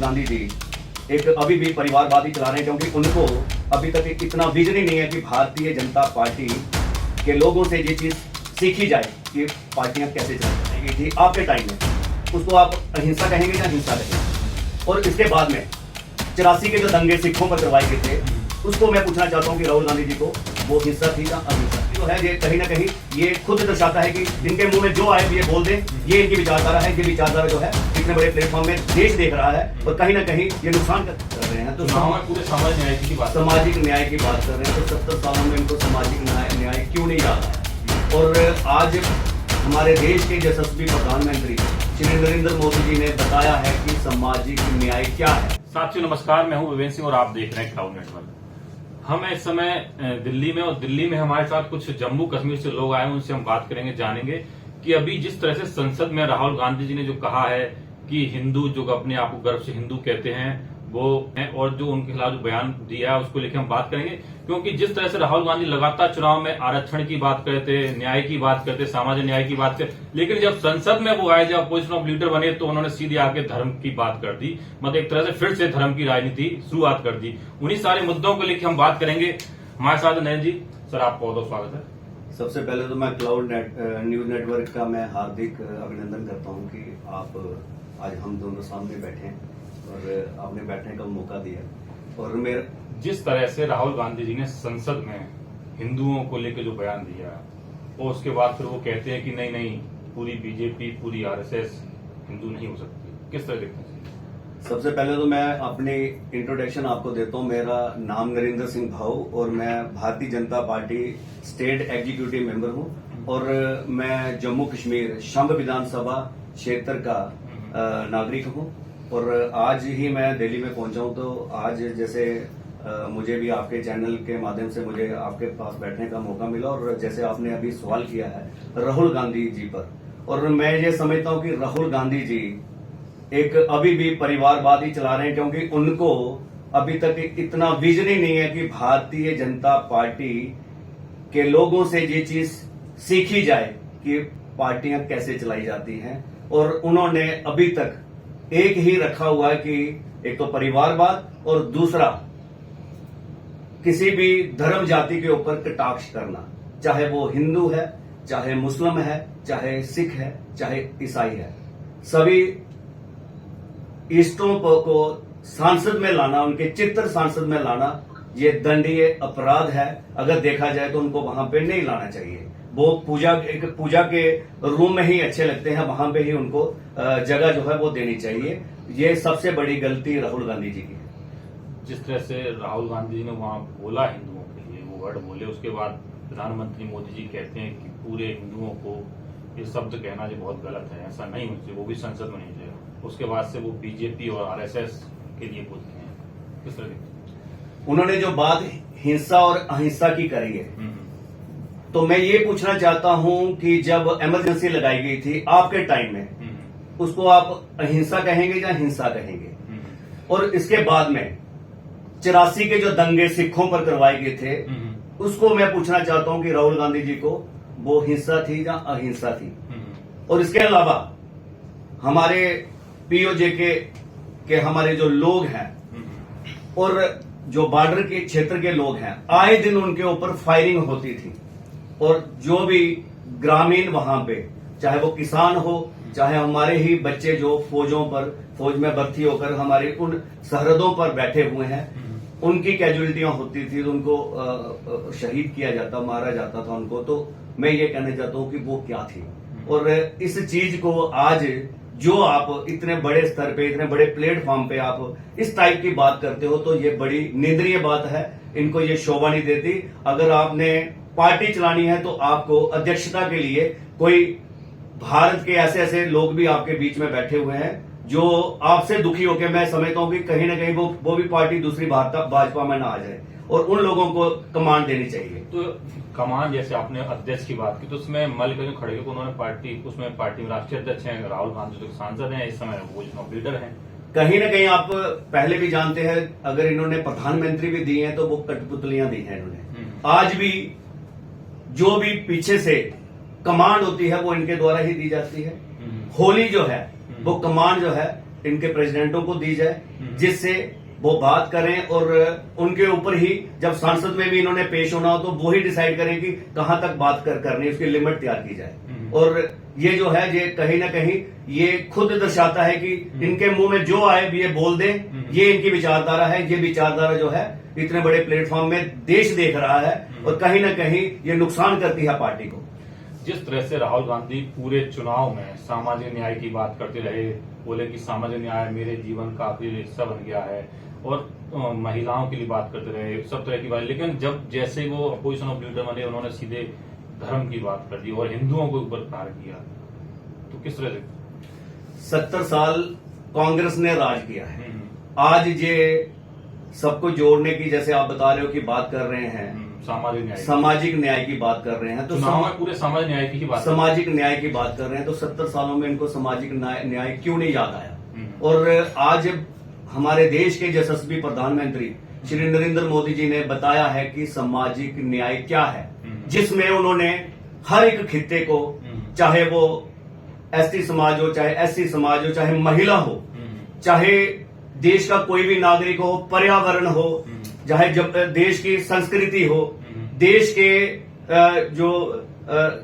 राहुल गांधी जी एक अभी भी परिवारवादी चला रहे हैं, क्योंकि उनको अभी तक इतना विजन ही नहीं है कि भारतीय जनता पार्टी के लोगों से ये चीज सीखी जाए कि पार्टियां कैसे चलाई थी आपके टाइम में। उसको आप अहिंसा कहेंगे या हिंसा कहेंगे। और इसके बाद में 84 के जो दंगे सिखों पर करवाए गए थे, उसको मैं पूछना चाहता हूं कि राहुल गांधी जी को वो हिंसा थी या अहिंसा जो है, ये कहीं ना कहीं ये खुद दर्शाता है कि इनके मुंह में जो आए ये बोल दें, ये इनकी विचारधारा है। ये विचारधारा जो है इतने बड़े प्लेटफॉर्म में देश देख रहा है और कहीं ना कहीं ये नुकसान कर रहे हैं। तो पूरे सामाजिक न्याय की बात कर रहे हैं, तो 70 सालों में इनको सामाजिक न्याय क्यों नहीं याद आया। और आज हमारे देश के यशस्वी प्रधानमंत्री श्री नरेंद्र मोदी जी ने बताया है कि सामाजिक न्याय क्या है। साथियों नमस्कार, मैं हूं विवेक सिंह और आप देख रहे हैं क्राउड नेटवर्क। हम इस समय दिल्ली में, और दिल्ली में हमारे साथ कुछ जम्मू कश्मीर से लोग आए, उनसे हम बात करेंगे, जानेंगे कि अभी जिस तरह से संसद में राहुल गांधी जी ने जो कहा है कि हिंदू जो अपने आप को गर्व से हिंदू कहते हैं वो है, और जो उनके खिलाफ जो बयान दिया है उसको लेकर हम बात करेंगे। क्योंकि जिस तरह से राहुल गांधी लगातार चुनाव में आरक्षण की बात करते, न्याय की बात करते, सामाजिक न्याय की बात करते, लेकिन जब संसद में वो आए, जब अपोजिशन ऑफ लीडर बने, तो उन्होंने सीधे आके धर्म की बात कर दी। मतलब एक तरह से फिर से धर्म की राजनीति शुरुआत कर दी। उन्हीं सारे मुद्दों को लेकर हम बात करेंगे। हमारे साथ नरेंद्र जी, सर आपका बहुत बहुत स्वागत है। सबसे पहले तो मैं क्लाउड न्यूज नेटवर्क का मैं हार्दिक अभिनंदन करता हूं कि आप आज हम दोनों सामने बैठे हैं और आपने बैठने का मौका दिया। और मेरा जिस तरह से राहुल गांधी जी ने संसद में हिंदुओं को लेकर जो बयान दिया, और उसके बाद फिर वो कहते हैं कि नहीं नहीं पूरी बीजेपी, पूरी आरएसएस हिंदू नहीं हो सकती, किस तरह देखते हैं? सबसे पहले तो मैं अपनी इंट्रोडक्शन आपको देता हूं। मेरा नाम नरेंद्र सिंह भाऊ और मैं Bharatiya Janata party state executive member हूं और मैं जम्मू कश्मीर शंभ विधानसभा क्षेत्र का नागरिक हूं। और आज ही मैं दिल्ली में पहुंचा हूं, तो आज जैसे मुझे भी आपके चैनल के माध्यम से मुझे आपके पास बैठने का मौका मिला, और जैसे आपने अभी सवाल किया है राहुल गांधी जी पर, और मैं ये समझता हूं कि राहुल गांधी जी एक अभी भी परिवारवादी चला रहे हैं, क्योंकि उनको अभी तक इतना विजन ही नहीं है कि भारतीय जनता पार्टी के लोगों से ये चीज सीखी जाए कि पार्टियां कैसे चलाई जाती हैं। और उन्होंने अभी तक एक ही रखा हुआ है कि एक तो परिवारवाद और दूसरा किसी भी धर्म जाति के ऊपर कटाक्ष करना, चाहे वो हिंदू है, चाहे मुस्लिम है, चाहे सिख है, चाहे ईसाई है। सभी इष्टों को सांसद में लाना, उनके चित्र सांसद में लाना, ये दंडनीय अपराध है। अगर देखा जाए तो उनको वहां पे नहीं लाना चाहिए। वो पूजा के रूम में ही अच्छे लगते हैं, वहां पे ही उनको जगह जो है वो देनी चाहिए। ये सबसे बड़ी गलती राहुल गांधी जी की है। जिस तरह से राहुल गांधी जी ने वहां बोला हिंदुओं के लिए, वो वर्ड बोले, उसके बाद प्रधानमंत्री मोदी जी कहते हैं कि पूरे हिंदुओं को ये शब्द कहना जो बहुत गलत है, ऐसा नहीं होना चाहिए, वो भी संसद में नहीं चाहिए। उसके बाद से वो बीजेपी और आरएसएस के लिए बोलते हैं, किस तरह? उन्होंने जो बात हिंसा और अहिंसा की करी है, तो मैं ये पूछना चाहता हूं कि जब इमरजेंसी लगाई गई थी आपके टाइम में, उसको आप अहिंसा कहेंगे या हिंसा कहेंगे? और इसके बाद में 84 के जो दंगे सिखों पर करवाए गए थे, उसको मैं पूछना चाहता हूं कि राहुल गांधी जी को वो हिंसा थी या अहिंसा थी? और इसके अलावा हमारे पीओजे के हमारे जो लोग हैं और जो बॉर्डर के क्षेत्र के लोग हैं, आए दिन उनके ऊपर फायरिंग होती थी। और जो भी ग्रामीण वहां पे, चाहे वो किसान हो, चाहे हमारे ही बच्चे जो फौज में भर्ती होकर हमारे उन सरहदों पर बैठे हुए हैं, उनकी कैजुअलिटियां होती थी, तो उनको शहीद किया जाता, मारा जाता था उनको। तो मैं ये कहना चाहता हूं कि वो क्या थी। और इस चीज को आज जो आप इतने बड़े स्तर पे, इतने बड़े प्लेटफॉर्म पे आप इस टाइप की बात करते हो, तो ये बड़ी निंदनीय बात है। इनको ये शोभा नहीं देती। अगर आपने पार्टी चलानी है तो आपको अध्यक्षता के लिए कोई भारत के ऐसे ऐसे लोग भी आपके बीच में बैठे हुए हैं जो आपसे दुखी होकर, मैं समझता हूं कि कहीं ना कहीं वो भी पार्टी दूसरी भाजपा में ना आ जाए, और उन लोगों को कमांड देनी चाहिए। तो कमान, जैसे आपने अध्यक्ष की बात की, तो उसमें मल्लिकार्जुन खड़गे को उन्होंने पार्टी में राष्ट्रीय अध्यक्ष हैं, राहुल गांधी जो सांसद हैं, इस समय अपोजिशन ऑफ लीडर हैं। कहीं ना कहीं आप पहले भी जानते हैं, अगर इन्होंने प्रधानमंत्री भी दी हैं तो वो कठपुतलियां दी हैं इन्होंने। आज भी जो भी पीछे से कमांड होती है वो इनके द्वारा ही दी जाती है। होली जो है वो कमांड जो है इनके प्रेसिडेंटों को दी जाए, जिससे वो बात करें और उनके ऊपर ही जब संसद में भी इन्होंने पेश होना हो तो वो ही डिसाइड करें कि कहां तक बात करनी है, उसकी लिमिट तैयार की जाए। और ये जो है ये कहीं ना कहीं ये खुद दर्शाता है कि इनके मुंह में जो आए ये बोल दें, ये इनकी विचारधारा है। ये विचारधारा जो है इतने बड़े प्लेटफॉर्म में देश देख रहा है और कहीं ना कहीं ये नुकसान करती है पार्टी को। जिस तरह से राहुल गांधी पूरे चुनाव में सामाजिक न्याय की बात करते रहे, बोले कि सामाजिक न्याय मेरे जीवन का आखिरी हिस्सा बन गया है, और महिलाओं के लिए बात करते रहे, सब तरह की बात, लेकिन जब जैसे वो अपोजिशन ऑफ लीडर बने उन्होंने सीधे धर्म की बात कर दी और हिंदुओं के ऊपर प्रहार किया। तो किस तरह से 70 साल कांग्रेस ने राज किया है, आज ये सबको जोड़ने की, जैसे आप बता रहे हो कि बात कर रहे हैं, सामाजिक न्याय की बात कर रहे हैं, तो पूरे सामाजिक न्याय की बात सामाजिक न्याय की बात कर रहे हैं, तो 70 सालों में इनको सामाजिक न्याय क्यों नहीं याद आया? और आज हमारे देश के यशस्वी प्रधानमंत्री श्री नरेंद्र मोदी जी ने बताया है कि सामाजिक न्याय क्या है, जिसमें उन्होंने हर एक खित्ते को, चाहे वो एसटी समाज हो, चाहे एससी समाज हो, चाहे महिला हो, चाहे देश का कोई भी नागरिक हो, पर्यावरण हो, चाहे जब देश की संस्कृति हो, देश के जो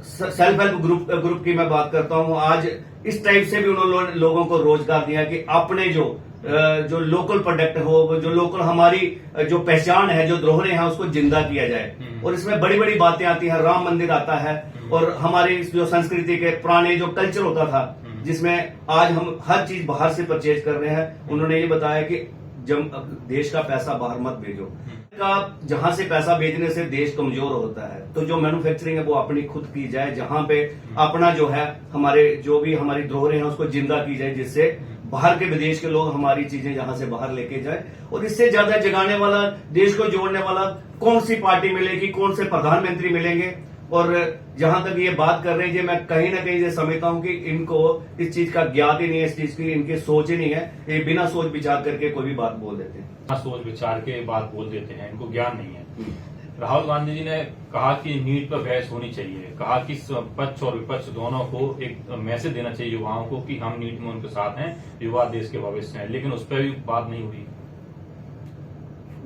सेल्फ हेल्प ग्रुप की मैं बात करता हूं, आज इस टाइप से भी उन्होंने लोगों को रोजगार दिया कि अपने जो लोकल प्रोडक्ट हो, जो लोकल हमारी जो पहचान है, जो धरोहरें हैं, उसको जिंदा किया जाए। और इसमें बड़ी बड़ी बातें आती हैं, राम मंदिर आता है, और हमारी जो संस्कृति के पुराने जो कल्चर होता था, जिसमें आज हम हर चीज बाहर से परचेज कर रहे हैं। उन्होंने ये बताया कि जब देश का पैसा बाहर मत भेजो, का जहां से पैसा भेजने से देश कमजोर होता है, तो जो मैन्युफैक्चरिंग है वो अपनी खुद की जाए, जहां पे अपना जो है हमारे जो भी हमारी धरोहरें हैं उसको जिंदा की जाए, जिससे बाहर के विदेश के लोग हमारी चीजें यहां से बाहर लेके जाए। और इससे ज्यादा जगाने वाला, देश को जोड़ने वाला कौन सी पार्टी मिलेगी, कौन से प्रधानमंत्री मिलेंगे? और जहां तक ये बात कर रहे हैं, मैं कहीं ना कहीं ये समझता हूं कि इनको इस चीज का ज्ञात ही नहीं है, इस चीज की इनकी सोच ही नहीं है, ये बिना सोच विचार करके कोई भी बात बोल देते हैं, सोच विचार के बात बोल देते हैं, इनको ज्ञान नहीं है। राहुल गांधी जी ने कहा कि नीट पर बहस होनी चाहिए, कहा कि पक्ष और विपक्ष दोनों को एक मैसेज देना चाहिए युवाओं को कि हम नीट में उनके साथ हैं, युवा देश के भविष्य हैं, लेकिन उस पर भी बात नहीं हुई।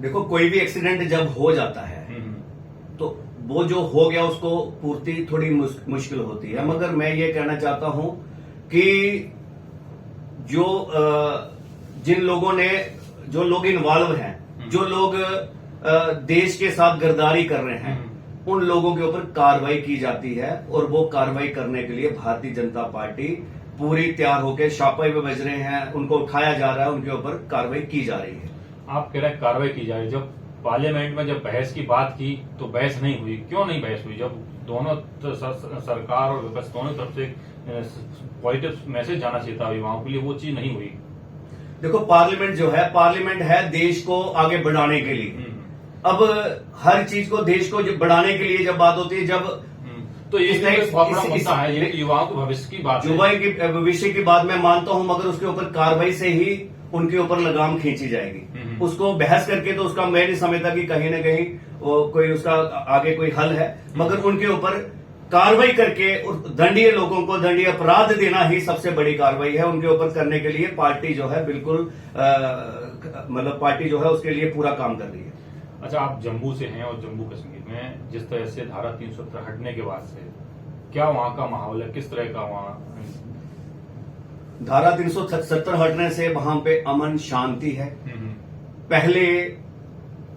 देखो, कोई भी एक्सीडेंट जब हो जाता है तो वो जो हो गया उसको पूर्ति थोड़ी मुश्किल होती है, मगर मैं ये कहना चाहता हूं कि जिन लोगों ने, जो लोग इन्वॉल्व हैं, जो लोग देश के साथ गद्दारी कर रहे हैं, उन लोगों के ऊपर कार्रवाई की जाती है। और वो कार्रवाई करने के लिए भारतीय जनता पार्टी पूरी तैयार होकर छापे पे बज रहे हैं, उनको उठाया जा रहा है, उनके ऊपर कार्रवाई की जा रही है। आप कह रहे हैं कार्रवाई की जा रही है, जब पार्लियामेंट में जब बहस की बात की तो बहस नहीं हुई, क्यों नहीं बहस हुई? जब दोनों सरकार और विपक्ष दोनों तरफ से पॉजिटिव मैसेज जाना चाहिए था युवाओं के लिए, वो चीज नहीं हुई। देखो, पार्लियामेंट जो है, पार्लियामेंट है देश को आगे बढ़ाने के लिए। अब हर चीज को, देश को बढ़ाने के लिए जब बात होती है, जब तो ये बहुत बड़ा मुद्दा है, ये युवाओं के भविष्य की बात, युवा की भविष्य की बात मैं मानता हूं, मगर उसके ऊपर कार्रवाई से ही उनके ऊपर लगाम खींची जाएगी। उसको बहस करके तो उसका मैं नहीं समझता कि कहीं ना कहीं वो कोई उसका आगे कोई हल है, मगर उनके ऊपर कार्रवाई करके दंडीय लोगों को दंडीय अपराध देना ही सबसे बड़ी कार्रवाई है। उनके ऊपर करने के लिए पार्टी जो है बिल्कुल मतलब पार्टी जो है उसके लिए पूरा काम कर रही है। अच्छा, आप जम्मू से हैं और जम्मू कश्मीर में जिस तरह से धारा 370 हटने के बाद से क्या वहां का माहौल है, किस तरह का वहां? धारा 370 हटने से वहां पे अमन शांति है। पहले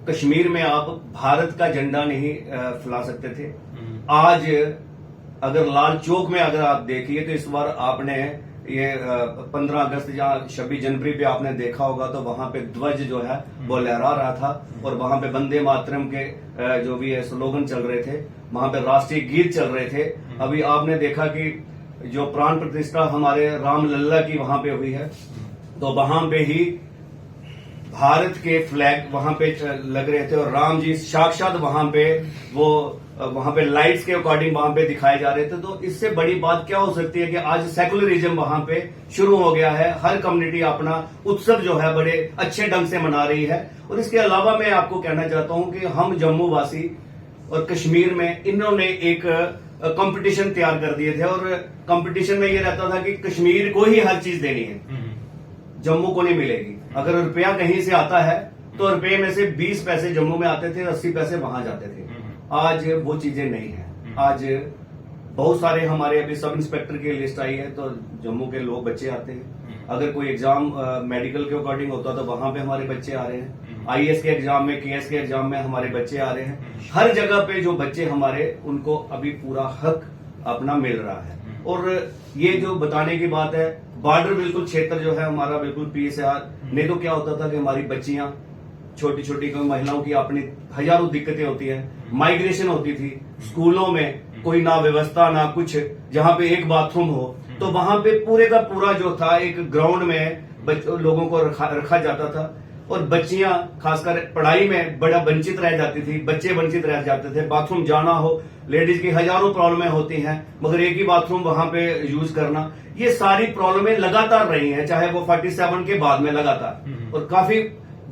कश्मीर में आप भारत का झंडा नहीं फैला सकते थे। आज अगर लाल चौक में अगर आप देखिए तो इस बार आपने ये 15 अगस्त या 26 जनवरी पे आपने देखा होगा तो वहां पे ध्वज जो है वो लहरा रहा था और वहां पे वंदे मातरम के जो भी है स्लोगन चल रहे थे, वहां पे राष्ट्रीय गीत चल रहे थे। अभी आपने देखा कि जो प्राण प्रतिष्ठा हमारे राम लल्ला की वहां पे हुई है तो वहां पे ही भारत के फ्लैग वहां पे लग रहे थे और राम जी साक्षात वहां पे लाइट्स के अकॉर्डिंग वहां पे दिखाए जा रहे थे। तो इससे बड़ी बात क्या हो सकती है कि आज सेकुलरिज्म वहां पे शुरू हो गया है। हर कम्युनिटी अपना उत्सव जो है बड़े अच्छे ढंग से मना रही है। और इसके अलावा मैं आपको कहना चाहता हूं कि हम जम्मू वासी और कश्मीर में इन्होंने एक कंपटीशन तैयार कर दिए थे और कंपटीशन में ये रहता था कि कश्मीर को ही हर चीज देनी है। जम्मू को नहीं मिलेगी। अगर रुपया कहीं से आता है तो रुपये में से 20 पैसे जम्मू में आते थे, 80 पैसे वहां जाते थे। आज वो चीजें नहीं है। आज बहुत सारे हमारे अभी सब इंस्पेक्टर की लिस्ट आई है तो जम्मू के लोग बच्चे आते हैं। अगर कोई एग्जाम मेडिकल के अकॉर्डिंग होता तो वहां पे हमारे बच्चे आ रहे हैं। आईएएस के एग्जाम में, केएस के एग्जाम में हमारे बच्चे आ रहे हैं। हर जगह पे जो बच्चे हमारे, उनको अभी पूरा हक अपना मिल रहा है। और ये जो बताने की बात है, बॉर्डर बिल्कुल क्षेत्र जो है हमारा बिल्कुल पीस है। नहीं तो क्या होता था कि हमारी बच्चियां छोटी छोटी महिलाओं की अपनी हजारों दिक्कतें होती है। माइग्रेशन होती थी, स्कूलों में कोई ना व्यवस्था ना कुछ, जहां पे एक बाथरूम हो तो वहां पे पूरे का पूरा जो था एक ग्राउंड में लोगों को रखा जाता था। और बच्चियां खासकर पढ़ाई में बड़ा वंचित रह जाती थी, बच्चे वंचित रह जाते थे। बाथरूम जाना हो, लेडीज की हजारों प्रॉब्लमें होती हैं, मगर एक ही बाथरूम वहां पे यूज करना, ये सारी प्रॉब्लमें लगातार रही हैं, चाहे वो 47 के बाद में लगातार। और काफी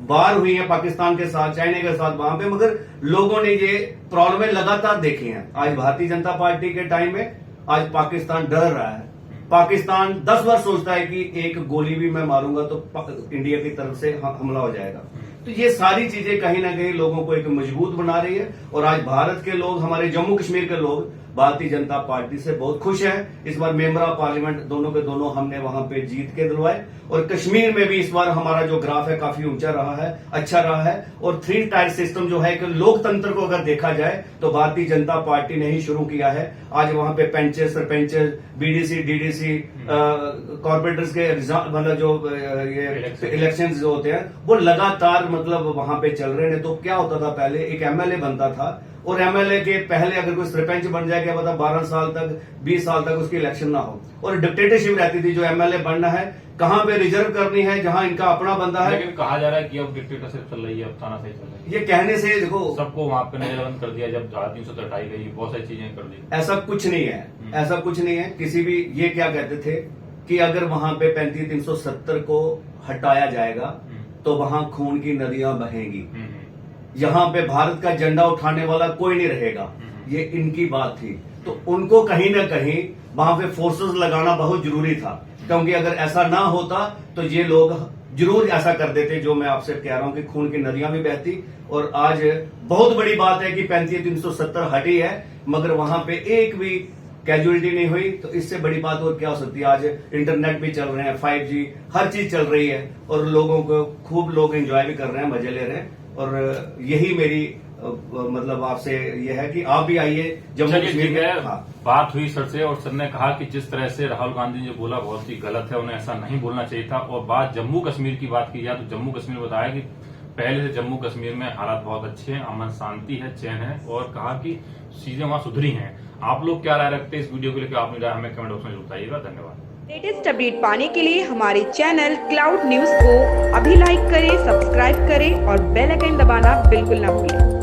बार हुई है पाकिस्तान के साथ, चाइना के साथ वहां पे, मगर लोगों ने ये प्रॉब्लमें लगातार देखी हैं। आज भारतीय जनता पार्टी के टाइम में आज पाकिस्तान डर रहा है। पाकिस्तान 10 बार सोचता है कि एक गोली भी मैं मारूंगा तो इंडिया की तरफ से हमला हो जाएगा। तो ये सारी चीजें कहीं ना कहीं लोगों को एक मजबूत बना रही है। और आज भारत के लोग, हमारे जम्मू कश्मीर के लोग भारतीय जनता पार्टी से बहुत खुश हैं। इस बार मेंबर ऑफ पार्लियामेंट दोनों के दोनों हमने वहां पे जीत के दिलवाए। और कश्मीर में भी इस बार हमारा जो ग्राफ है काफी ऊंचा रहा है, अच्छा रहा है। और 3 टायर सिस्टम जो है कि लोकतंत्र को अगर देखा जाए तो भारतीय जनता पार्टी ने ही शुरू किया है। आज वहां पे punches, sarpanches, BDC, DDC, corporators के मतलब जो ये इलेक्शन जो होते हैं वो लगातार मतलब वहां पे चल रहे हैं। तो क्या होता था, पहले एक एमएलए बनता था और एमएलए के पहले अगर कोई सरपंच बन जाए, क्या पता 12 साल तक, 20 साल तक उसकी इलेक्शन ना हो। और डिक्टेटरशिप रहती थी, जो एमएलए बनना है कहां पे रिजर्व करनी है, जहां इनका अपना बंदा है। लेकिन कहा जा रहा है कि अब डिक्टेटरशिप चल रही है, अब तानाशाही चल रही है। ये कहने से देखो, सबको वहां पे नजरबंद कर दिया, जब धारा 370 हटाई गई, बहुत सारी चीजें कर दी। ऐसा कुछ नहीं है, ऐसा कुछ नहीं है। किसी भी, ये क्या कहते थे कि अगर वहां पे 35-370 को हटाया जाएगा तो वहां खून की नदियां बहेंगी, यहां पे भारत का झंडा उठाने वाला कोई नहीं रहेगा, ये इनकी बात थी। तो उनको कहीं ना कहीं वहां पे फोर्सेस लगाना बहुत जरूरी था, क्योंकि अगर ऐसा ना होता तो ये लोग जरूर ऐसा कर देते जो मैं आपसे कह रहा हूं कि खून की नदियां भी बहती। और आज बहुत बड़ी बात है कि 35-370 हटी है, मगर वहां पे एक भी कैजुअलिटी नहीं हुई। तो इससे बड़ी बात और क्या हो सकती है। आज इंटरनेट भी चल रहे हैं, 5G, हर चीज चल रही है और लोगों को खूब लोग एंजॉय भी कर रहे हैं, मजे ले रहे हैं। और यही मेरी मतलब आपसे ये है कि आप भी आइए जम्मू कश्मीर में। हाँ। बात हुई सर से और सर ने कहा कि जिस तरह से राहुल गांधी ने बोला बहुत ही गलत है, उन्हें ऐसा नहीं बोलना चाहिए था। और बात जम्मू कश्मीर की बात की जाए तो जम्मू कश्मीर बताया कि पहले से जम्मू कश्मीर में हालात बहुत अच्छे हैं, अमन शांति है, चैन है, और कहा कि चीजें वहां सुधरी हैं। आप लोग क्या राय रखते हैं इस वीडियो को लेकर, अपनी राय हमें कमेंट बॉक्स में जरूर बताइएगा। धन्यवाद। लेटेस्ट अपडेट पाने के लिए हमारे चैनल क्लाउड न्यूज को अभी लाइक करें, सब्सक्राइब करें और बेल आइकन दबाना बिल्कुल ना भूलें।